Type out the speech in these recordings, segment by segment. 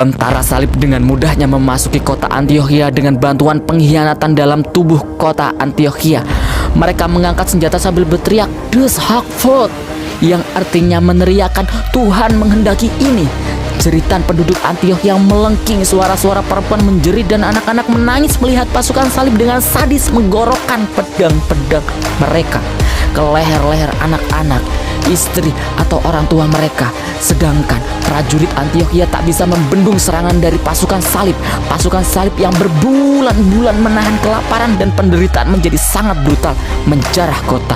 Tentara salib dengan mudahnya memasuki kota Antiokhia dengan bantuan pengkhianatan dalam tubuh kota Antiokhia. Mereka mengangkat senjata sambil berteriak "Des Hakfot", yang artinya meneriakkan Tuhan menghendaki ini. Jeritan penduduk Antiokhia melengking, suara-suara perempuan menjerit dan anak-anak menangis melihat pasukan salib dengan sadis menggorokkan pedang-pedang mereka ke leher-leher anak-anak, istri atau orang tua mereka. Sedangkan prajurit Antiokhia tak bisa membendung serangan dari pasukan salib. Pasukan salib yang berbulan-bulan menahan kelaparan dan penderitaan menjadi sangat brutal, menjarah kota.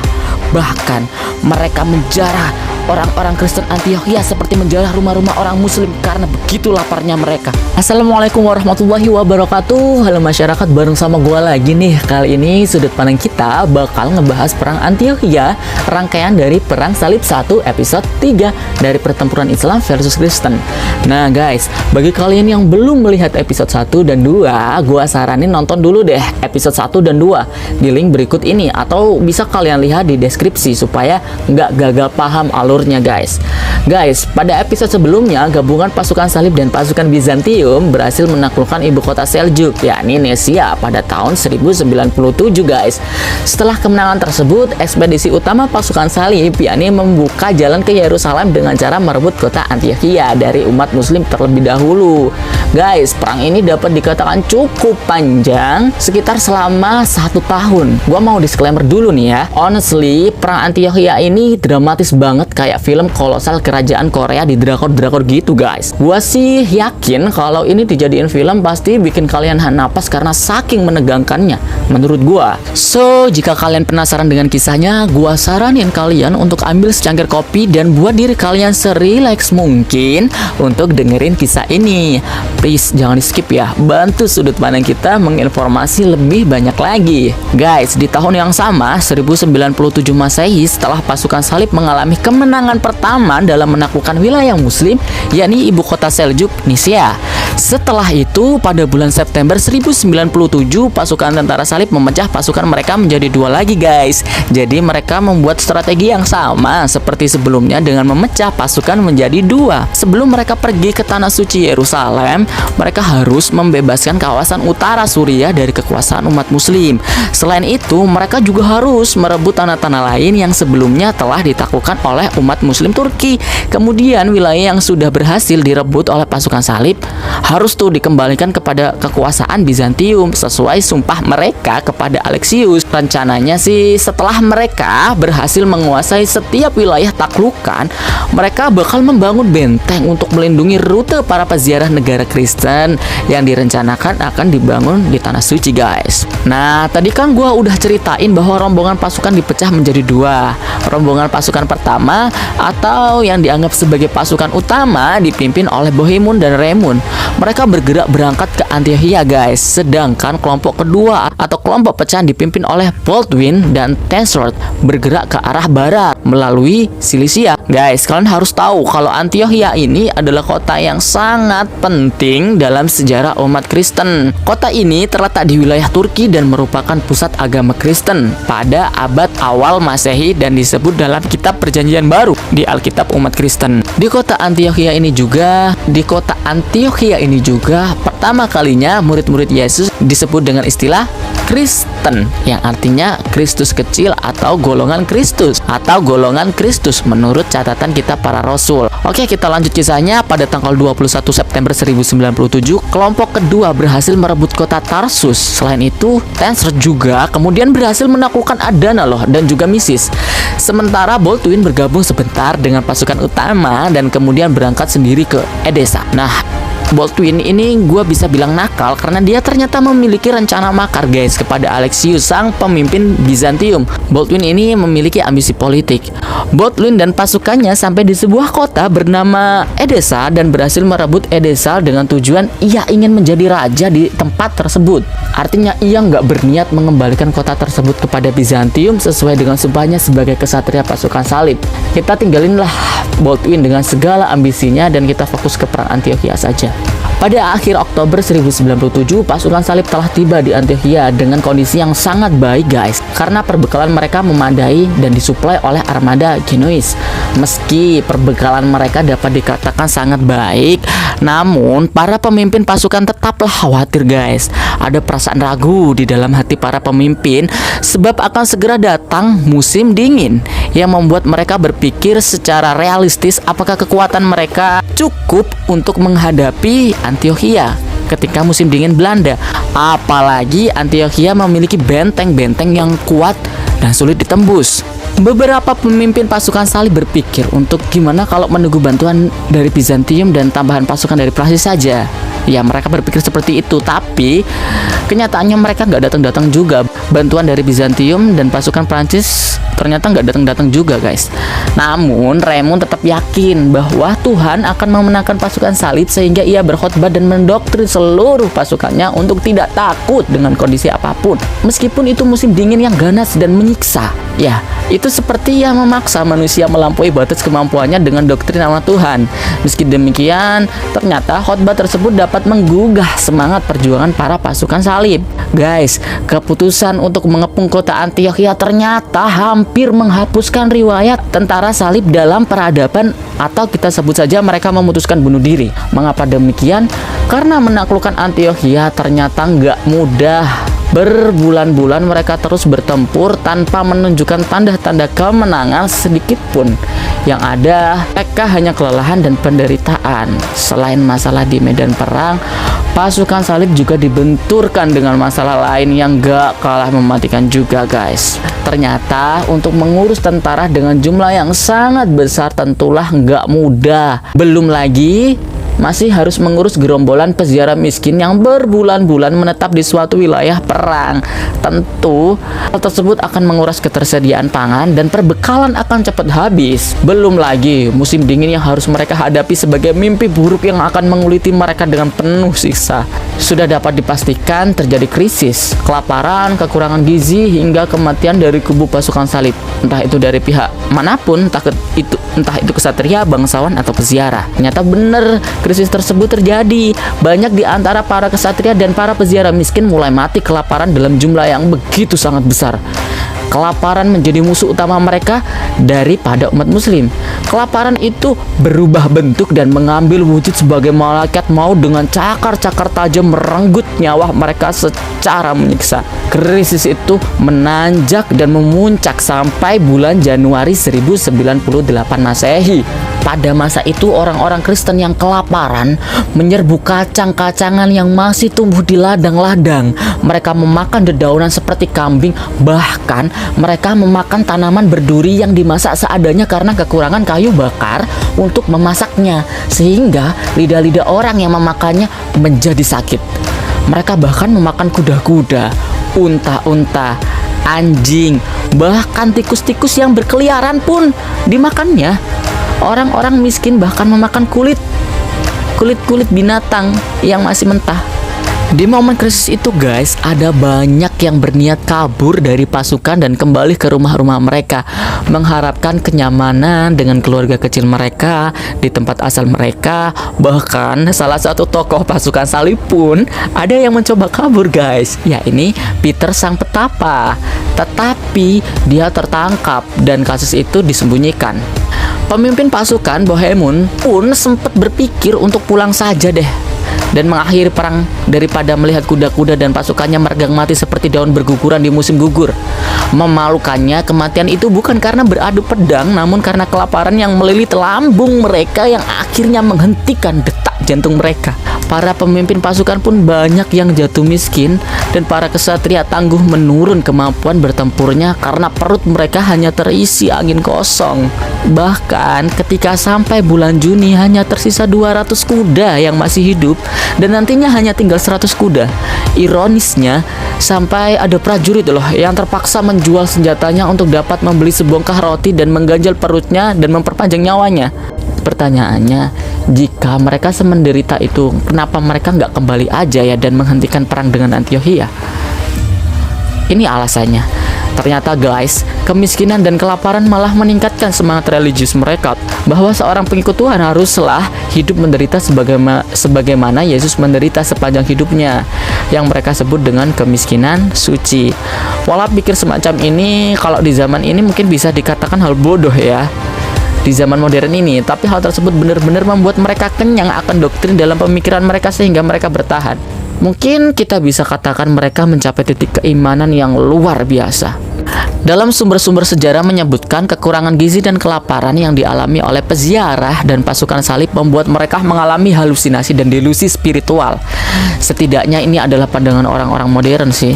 Bahkan mereka menjarah orang-orang Kristen Antiokhia seperti menjarah rumah-rumah orang Muslim karena begitu laparnya mereka. Assalamualaikum warahmatullahi wabarakatuh. Halo masyarakat, bareng sama gua lagi nih. Kali ini sudut pandang kita bakal ngebahas perang Antiokhia, rangkaian dari perang salib 1 episode 3 dari pertempuran Islam versus Kristen. Nah guys, bagi kalian yang belum melihat episode 1 dan 2, gua saranin nonton dulu deh episode 1 dan 2 di link berikut ini, atau bisa kalian lihat di deskripsi supaya nggak gagal paham alurnya guys. Guys, pada episode sebelumnya gabungan pasukan salib dan pasukan Bizantium berhasil menaklukkan ibu kota Seljuk, yakni Nesia pada tahun 1097 guys. Setelah kemenangan tersebut, ekspedisi utama pasukan salib yakni membuka jalan ke Yerusalem dengan cara merebut kota Antiokhia dari umat muslim terlebih dahulu. Guys, perang ini dapat dikatakan cukup panjang, sekitar selama 1 tahun. Gua mau disclaimer dulu nih ya. Honestly, perang Antiokhia ini dramatis banget, kayak film kolosal kerajaan Korea di drakor-drakor gitu guys. Gua sih yakin kalau ini dijadiin film pasti bikin kalian napas karena saking menegangkannya menurut gua. So, jika kalian penasaran dengan kisahnya, gua saranin kalian untuk ambil secangkir kopi dan buat diri kalian serileks mungkin untuk dengerin kisah ini. Please jangan di skip ya, bantu sudut pandang kita menginformasi lebih banyak lagi. Guys, di tahun yang sama 1097 Masehi, setelah pasukan salib mengalami kemenangan pertama dalam menaklukkan wilayah muslim, yakni ibu kota Seljuk, Nisia. Setelah itu, pada bulan September 1097, pasukan tentara salib memecah pasukan mereka menjadi 2 lagi guys. Jadi mereka membuat strategi yang sama seperti sebelumnya dengan memecah pasukan menjadi 2. Sebelum mereka pergi ke tanah suci Yerusalem, mereka harus membebaskan kawasan utara Suriah dari kekuasaan umat muslim. Selain itu, mereka juga harus merebut tanah-tanah lain yang sebelumnya telah ditaklukkan oleh umat muslim Turki. Kemudian wilayah yang sudah berhasil direbut oleh pasukan salib harus tuh dikembalikan kepada kekuasaan Bizantium sesuai sumpah mereka kepada Alexius. Rencananya sih setelah mereka berhasil menguasai setiap wilayah taklukan, mereka bakal membangun benteng untuk melindungi rute para peziarah negara Kristen yang direncanakan akan dibangun di tanah suci guys. Nah, tadi kan gua udah ceritain bahwa rombongan pasukan dipecah menjadi 2. Rombongan pasukan pertama atau yang dianggap sebagai pasukan utama dipimpin oleh Bohemun dan Remun. Mereka bergerak berangkat ke Antiokhia guys. Sedangkan kelompok kedua atau kelompok pecahan dipimpin oleh Baldwin dan Tensrod bergerak ke arah barat melalui Silisia. Guys, kalian harus tahu kalau Antiokhia ini adalah kota yang sangat penting dalam sejarah umat Kristen. Kota ini terletak di wilayah Turki dan merupakan pusat agama Kristen pada abad awal Masehi dan disebut dalam kitab Perjanjian Baru di Alkitab umat Kristen. Di kota Antiokhia ini juga pertama kalinya murid-murid Yesus disebut dengan istilah Kristen, yang artinya Kristus kecil atau golongan Kristus menurut catatan kitab para rasul. Oke, kita lanjut kisahnya. Pada tanggal 21 September 1097, kelompok kedua berhasil merebut kota Tarsus. Selain itu, Tensrod juga kemudian berhasil menaklukkan Adana loh dan juga Misis. Sementara Baldwin bergabung sebentar dengan pasukan utama dan kemudian berangkat sendiri ke Edessa. Nah, Baldwin ini gue bisa bilang nakal karena dia ternyata memiliki rencana makar guys kepada Alexius, sang pemimpin Bizantium. Baldwin ini memiliki ambisi politik. Baldwin dan pasukannya sampai di sebuah kota bernama Edessa dan berhasil merebut Edessa dengan tujuan ia ingin menjadi raja di tempat tersebut. Artinya ia nggak berniat mengembalikan kota tersebut kepada Bizantium sesuai dengan sumpahnya sebagai kesatria pasukan salib. Kita tinggalinlah Baldwin dengan segala ambisinya dan kita fokus ke perang Antiokhia saja. Pada akhir Oktober 1097, pasukan salib telah tiba di Antiokhia dengan kondisi yang sangat baik guys. karena perbekalan mereka memadai dan disuplai oleh armada Genoese. Meski perbekalan mereka dapat dikatakan sangat baik, namun para pemimpin pasukan tetaplah khawatir guys. Ada perasaan ragu di dalam hati para pemimpin sebab akan segera datang musim dingin yang membuat mereka berpikir secara realistis apakah kekuatan mereka cukup untuk menghadapi Antiochia ketika musim dingin Belanda. Apalagi Antiochia memiliki benteng-benteng yang kuat dan sulit ditembus. Beberapa pemimpin pasukan salib berpikir untuk gimana kalau menunggu bantuan dari Bizantium dan tambahan pasukan dari Prancis saja. Ya, mereka berpikir seperti itu, tapi kenyataannya mereka nggak datang-datang juga. Bantuan dari Bizantium dan pasukan Prancis ternyata nggak datang-datang juga guys. Namun Raymond tetap yakin bahwa Tuhan akan memenangkan pasukan salib, sehingga ia berkhotbah dan mendoktrin seluruh pasukannya untuk tidak takut dengan kondisi apapun, meskipun itu musim dingin yang ganas dan menyiksa. Ya, itu seperti yang memaksa manusia melampaui batas kemampuannya dengan doktrin nama Tuhan. Meski demikian, ternyata khotbah tersebut dapat menggugah semangat perjuangan para pasukan salib. Guys, keputusan untuk mengepung kota Antiochia ternyata hampir menghapuskan riwayat tentara salib dalam peradaban, atau kita sebut saja mereka memutuskan bunuh diri. Mengapa demikian? Karena menaklukkan Antiochia ternyata nggak mudah. Berbulan-bulan mereka terus bertempur tanpa menunjukkan tanda-tanda kemenangan sedikit pun. Yang ada, mereka hanya kelelahan dan penderitaan. Selain masalah di medan perang, pasukan salib juga dibenturkan dengan masalah lain yang gak kalah mematikan juga guys. Ternyata untuk mengurus tentara dengan jumlah yang sangat besar tentulah gak mudah. Belum lagi masih harus mengurus gerombolan peziarah miskin yang berbulan-bulan menetap di suatu wilayah perang. Tentu hal tersebut akan menguras ketersediaan pangan dan perbekalan akan cepat habis. Belum lagi musim dingin yang harus mereka hadapi sebagai mimpi buruk yang akan menguliti mereka dengan penuh siksa. Sudah dapat dipastikan terjadi krisis, kelaparan, kekurangan gizi, hingga kematian dari kubu pasukan salib. Entah itu dari pihak manapun, entah itu kesatria, bangsawan, atau peziarah. Ternyata benar krisis tersebut terjadi. Banyak di antara para kesatria dan para peziarah miskin mulai mati kelaparan dalam jumlah yang begitu sangat besar. Kelaparan menjadi musuh utama mereka daripada umat muslim. Kelaparan itu berubah bentuk dan mengambil wujud sebagai malaikat maut dengan cakar-cakar tajam merenggut nyawa mereka secara menyiksa. Krisis itu menanjak dan memuncak sampai bulan Januari 1098 Masehi. Pada masa itu orang-orang Kristen yang kelaparan menyerbu kacang-kacangan yang masih tumbuh di ladang-ladang. Mereka memakan dedaunan seperti kambing, bahkan mereka memakan tanaman berduri yang dimasak seadanya karena kekurangan kayu bakar untuk memasaknya, sehingga lidah-lidah orang yang memakannya menjadi sakit. Mereka bahkan memakan kuda-kuda, unta-unta, anjing, bahkan tikus-tikus yang berkeliaran pun dimakannya. Orang-orang miskin bahkan memakan kulit binatang yang masih mentah. Di momen krisis itu guys, ada banyak yang berniat kabur dari pasukan dan kembali ke rumah-rumah mereka, mengharapkan kenyamanan dengan keluarga kecil mereka di tempat asal mereka. Bahkan salah satu tokoh pasukan salib pun ada yang mencoba kabur guys, ya ini Peter sang petapa. Tetapi dia tertangkap dan kasus itu disembunyikan. Pemimpin pasukan Bohemun pun sempat berpikir untuk pulang saja deh dan mengakhiri perang daripada melihat kuda-kuda dan pasukannya meregang mati seperti daun berguguran di musim gugur. Memalukannya, kematian itu bukan karena beradu pedang, namun karena kelaparan yang melilit lambung mereka yang akhirnya menghentikan detak jantung mereka. Para pemimpin pasukan pun banyak yang jatuh miskin dan para kesatria tangguh menurun kemampuan bertempurnya karena perut mereka hanya terisi angin kosong. Bahkan ketika sampai bulan Juni hanya tersisa 200 kuda yang masih hidup dan nantinya hanya tinggal 100 kuda. Ironisnya, sampai ada prajurit loh yang terpaksa menjual senjatanya untuk dapat membeli sebongkah roti dan mengganjal perutnya dan memperpanjang nyawanya. Pertanyaannya, jika mereka semenderita itu, kenapa mereka nggak kembali aja ya dan menghentikan perang dengan Antiochia? Ini alasannya. Ternyata guys, kemiskinan dan kelaparan malah meningkatkan semangat religius mereka, bahwa seorang pengikut Tuhan haruslah hidup menderita sebagaimana Yesus menderita sepanjang hidupnya, yang mereka sebut dengan kemiskinan suci. Pola pikir semacam ini kalau di zaman ini mungkin bisa dikatakan hal bodoh ya, di zaman modern ini, tapi hal tersebut benar-benar membuat mereka kenyang akan doktrin dalam pemikiran mereka sehingga mereka bertahan. Mungkin kita bisa katakan mereka mencapai titik keimanan yang luar biasa. Dalam sumber-sumber sejarah menyebutkan kekurangan gizi dan kelaparan yang dialami oleh peziarah dan pasukan salib membuat mereka mengalami halusinasi dan delusi spiritual. Setidaknya ini adalah pandangan orang-orang modern sih.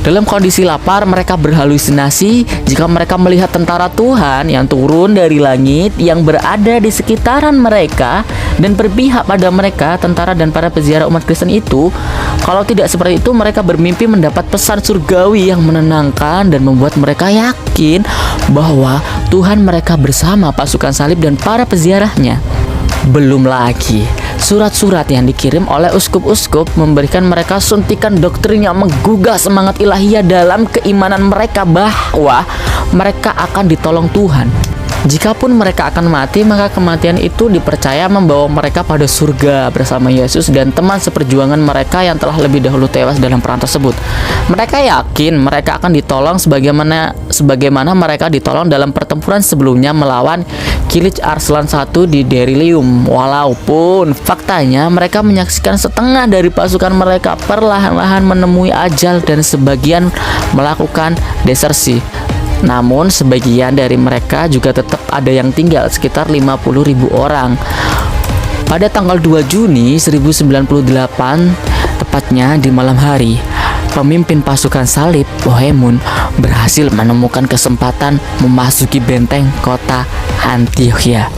Dalam kondisi lapar, mereka berhalusinasi jika mereka melihat tentara Tuhan yang turun dari langit yang berada di sekitaran mereka dan berpihak pada mereka, tentara dan para peziarah umat Kristen itu. Kalau tidak seperti itu, mereka bermimpi mendapat pesan surgawi yang menenangkan dan membuat mereka yakin bahwa Tuhan mereka bersama pasukan salib dan para peziarahnya. Belum lagi surat-surat yang dikirim oleh uskup-uskup memberikan mereka suntikan doktrin yang menggugah semangat ilahiyah dalam keimanan mereka bahwa mereka akan ditolong Tuhan. Jikapun mereka akan mati, maka kematian itu dipercaya membawa mereka pada surga bersama Yesus dan teman seperjuangan mereka yang telah lebih dahulu tewas dalam perang tersebut. Mereka yakin mereka akan ditolong sebagaimana mereka ditolong dalam pertempuran sebelumnya melawan Kilij Arslan I di Derilium. Walaupun faktanya mereka menyaksikan setengah dari pasukan mereka perlahan-lahan menemui ajal dan sebagian melakukan desersi. Namun sebagian dari mereka juga tetap ada yang tinggal, sekitar 50.000 orang. Pada tanggal 2 Juni 1098, tepatnya di malam hari, pemimpin pasukan salib Bohemun berhasil menemukan kesempatan memasuki benteng kota Antiokhia.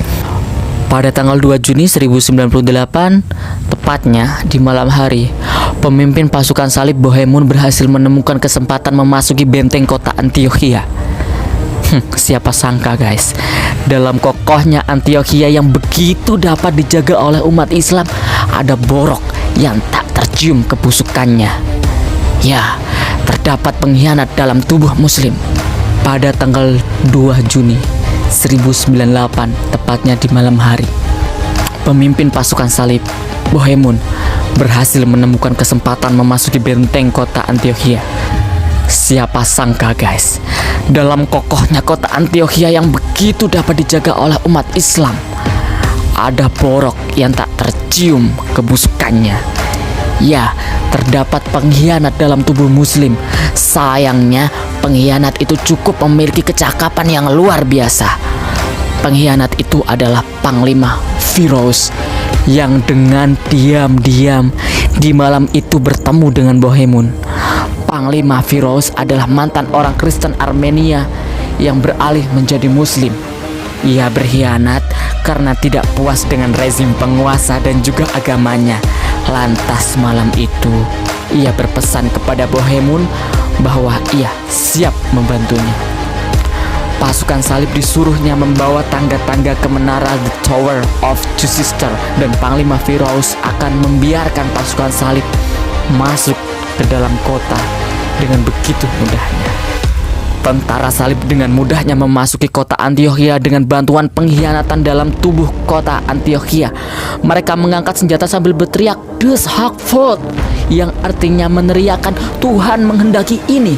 Pada tanggal 2 Juni 1098, tepatnya di malam hari, pemimpin pasukan salib Bohemun berhasil menemukan kesempatan memasuki benteng kota Antiokhia. Siapa sangka guys, dalam kokohnya Antiokhia yang begitu dapat dijaga oleh umat Islam, ada borok yang tak tercium kebusukannya. Ya, terdapat pengkhianat dalam tubuh muslim. Pada tanggal 2 Juni 1098, tepatnya di malam hari, pemimpin pasukan salib Bohemun berhasil menemukan kesempatan memasuki benteng kota Antiokhia. Siapa sangka guys, dalam kokohnya kota Antiokhia yang begitu dapat dijaga oleh umat Islam, ada borok yang tak tercium kebusukannya. Ya, terdapat pengkhianat dalam tubuh muslim. Sayangnya, pengkhianat itu cukup memiliki kecakapan yang luar biasa. Pengkhianat itu adalah Panglima Firouz yang dengan diam-diam di malam itu bertemu dengan Bohemun. Panglima Firouz adalah mantan orang Kristen Armenia yang beralih menjadi Muslim. Ia berkhianat karena tidak puas dengan rezim penguasa dan juga agamanya. Lantas malam itu, ia berpesan kepada Bohemun bahwa ia siap membantunya. Pasukan salib disuruhnya membawa tangga-tangga ke menara The Tower of Two Sisters, dan Panglima Firouz akan membiarkan pasukan salib masuk ke dalam kota dengan begitu mudahnya. Tentara salib dengan mudahnya memasuki kota Antiokhia dengan bantuan pengkhianatan dalam tubuh kota Antiokhia. Mereka mengangkat senjata sambil berteriak "Das Hakfot", yang artinya meneriakan Tuhan menghendaki ini.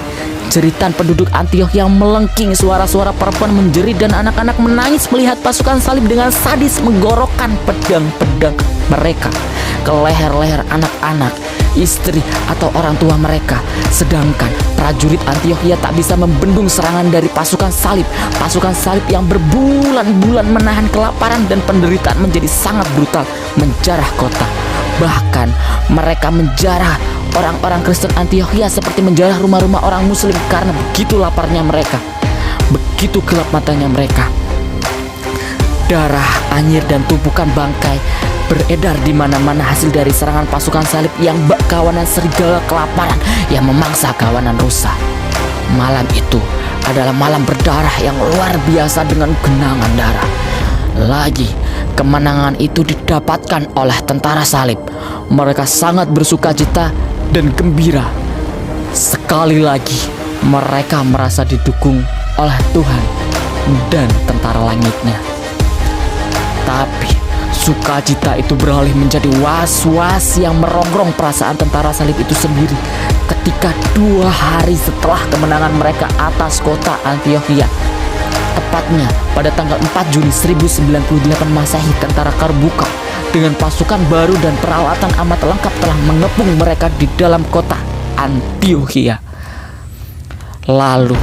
Jeritan penduduk Antiokhia melengking, suara-suara perempuan menjerit dan anak-anak menangis melihat pasukan salib dengan sadis menggorokkan pedang-pedang mereka ke leher-leher anak-anak, istri atau orang tua mereka. Sedangkan prajurit Antiokhia tak bisa membendung serangan dari pasukan salib. Pasukan salib yang berbulan-bulan menahan kelaparan dan penderitaan menjadi sangat brutal menjarah kota. Bahkan mereka menjarah orang-orang Kristen Antiokhia seperti menjarah rumah-rumah orang muslim karena begitu laparnya mereka, begitu gelap matanya mereka. Darah, anyir dan tumpukan bangkai beredar di mana-mana hasil dari serangan pasukan salib yang bak kawanan serigala kelaparan yang memangsa kawanan rusa. Malam itu adalah malam berdarah yang luar biasa dengan genangan darah. Lagi, kemenangan itu didapatkan oleh tentara salib. Mereka sangat bersukacita dan gembira. Sekali lagi, Mereka merasa didukung oleh Tuhan dan tentara langitnya. Tapi sukacita itu beralih menjadi was-was yang merongrong perasaan tentara salib itu sendiri ketika 2 hari setelah kemenangan mereka atas kota Antiokhia, tepatnya pada tanggal 4 Juni 1098 Masehi, tentara Karbuka dengan pasukan baru dan peralatan amat lengkap telah mengepung mereka di dalam kota Antiokhia. Lalu,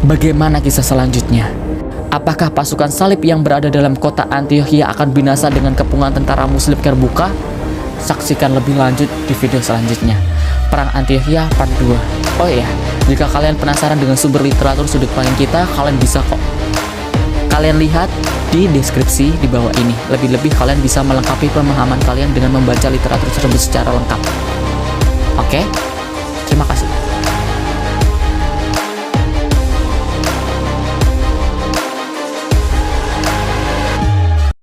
bagaimana kisah selanjutnya? Apakah pasukan salib yang berada dalam kota Antiokhia akan binasa dengan kepungan tentara muslim Karbuka? Saksikan lebih lanjut di video selanjutnya. Perang Antiokhia part 2. Oh iya, jika kalian penasaran dengan sumber literatur sudut pandang kita, kalian bisa kok kalian lihat di deskripsi di bawah ini. Lebih-lebih kalian bisa melengkapi pemahaman kalian dengan membaca literatur tersebut secara lengkap. Oke? Terima kasih.